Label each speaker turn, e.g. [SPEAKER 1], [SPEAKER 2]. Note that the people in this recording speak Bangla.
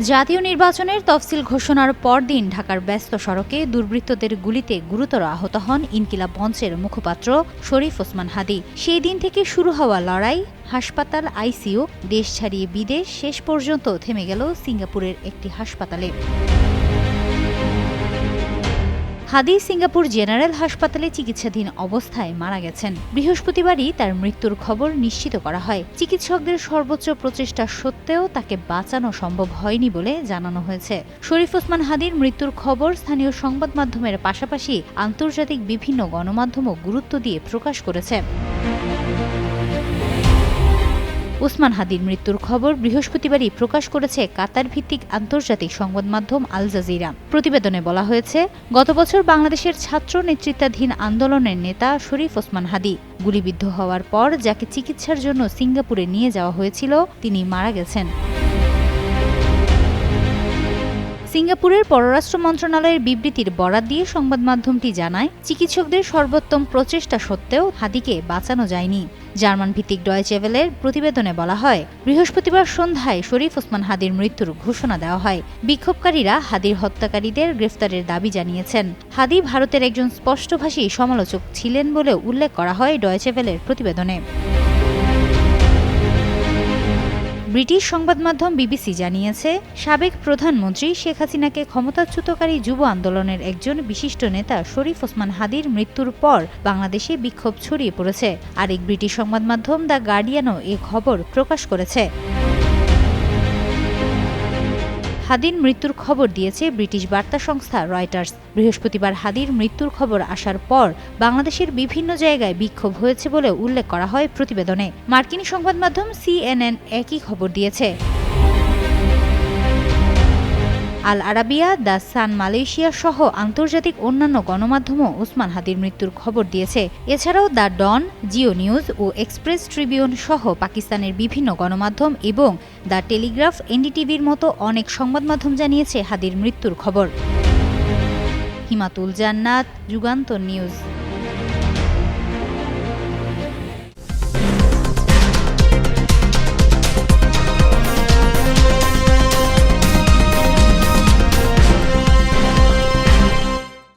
[SPEAKER 1] জাতীয় নির্বাচনের তফসিল ঘোষণার পরদিন ঢাকার ব্যস্ত সড়কে দুর্বৃত্তদের গুলিতে গুরুতর আহত হন ইনকিলাব মঞ্চের মুখপাত্র শরীফ ওসমান হাদী। সেই দিন থেকে শুরু হওয়া লড়াই, হাসপাতাল, আইসিইউ, দেশ ছাড়িয়ে বিদেশ, শেষ পর্যন্ত থেমে গেল সিঙ্গাপুরের একটি হাসপাতালে। হাদী সিঙ্গাপুর জেনারেল হাসপাতালে চিকিৎসাধীন অবস্থায় মারা গেছেন। বৃহস্পতিবারই তার মৃত্যুর খবর নিশ্চিত করা হয়। চিকিৎসকদের সর্বোচ্চ প্রচেষ্টা সত্ত্বেও তাকে বাঁচানো সম্ভব হয়নি বলে জানানো হয়েছে। শরীফ ওসমান হাদীর মৃত্যুর খবর স্থানীয় সংবাদ মাধ্যমের পাশাপাশি আন্তর্জাতিক বিভিন্ন গণমাধ্যমও গুরুত্ব দিয়ে প্রকাশ করেছে। ওসমান হাদীর মৃত্যুর খবর বৃহস্পতিবারই প্রকাশ করেছে কাতার ভিত্তিক আন্তর্জাতিক সংবাদ মাধ্যম আল জাজিরা। প্রতিবেদনে বলা হয়েছে, গত বছর বাংলাদেশের ছাত্র নেতৃত্বাধীন আন্দোলনের নেতা শরীফ ওসমান হাদী গুলিবিদ্ধ হওয়ার পর যাকে চিকিৎসার জন্য সিঙ্গাপুরে নিয়ে যাওয়া হয়েছিল, তিনি মারা গেছেন। সিঙ্গাপুরের পররাষ্ট্র মন্ত্রণালয়ের বিবৃতির বরাত দিয়ে সংবাদ মাধ্যমটি জানায়, চিকিৎসকদের সর্বোত্তম প্রচেষ্টা সত্ত্বেও হাদীকে বাঁচানো যায়নি। জার্মান ভিত্তিক ডয়েচে ভেলের প্রতিবেদনে বলা হয়, বৃহস্পতিবার সন্ধ্যায় শরীফ ওসমান হাদীর মৃত্যুর ঘোষণা দেওয়া হয়। বিক্ষোভকারীরা হাদীর হত্যাকারীদের গ্রেফতারের দাবি জানিয়েছেন। হাদী ভারতের একজন স্পষ্টভাষী সমালোচক ছিলেন বলে উল্লেখ করা হয় ডয়েচে ভেলের প্রতিবেদনে। ব্রিটিশ সংবাদ মাধ্যম বিবিসি জানিয়েছে, সাবেক প্রধানমন্ত্রী শেখ হাসিনাকে ক্ষমতাচ্যুতকারী যুব আন্দোলনের একজন বিশিষ্ট নেতা শরীফ ওসমান হাদীর মৃত্যুর পর বাংলাদেশে বিক্ষোভ ছড়িয়ে পড়েছে। আরেক ব্রিটিশ সংবাদ মাধ্যম দ্য গার্ডিয়ানও এ খবর প্রকাশ করেছে। হাদীর মৃত্যুর খবর দিয়েছে ব্রিটিশ বার্তা সংস্থা রয়টার্স। বৃহস্পতিবার হাদীর মৃত্যুর খবর আসার পর বাংলাদেশের বিভিন্ন জায়গায় বিক্ষোভ হয়েছে বলে উল্লেখ করা হয় প্রতিবেদনে। মার্কিন সংবাদ মাধ্যম CNN একই খবর দিয়েছে। Al Arabiya, the sun Malaysia সহ আন্তর্জাতিক অন্যান্য গণমাধ্যমও ওসমান হাদীর মৃত্যুর খবর দিয়েছে। এছাড়াও দ্য ডন, জিও নিউজ ও এক্সপ্রেস ট্রিবিউন সহ পাকিস্তানের বিভিন্ন গণমাধ্যম এবং দ্য টেলিগ্রাফ, এনডিটিভির মতো অনেক সংবাদ মাধ্যম জানিয়েছে হাদীর মৃত্যুর খবর। হিমাতুল জান্নাত, যুগান্তর নিউজ।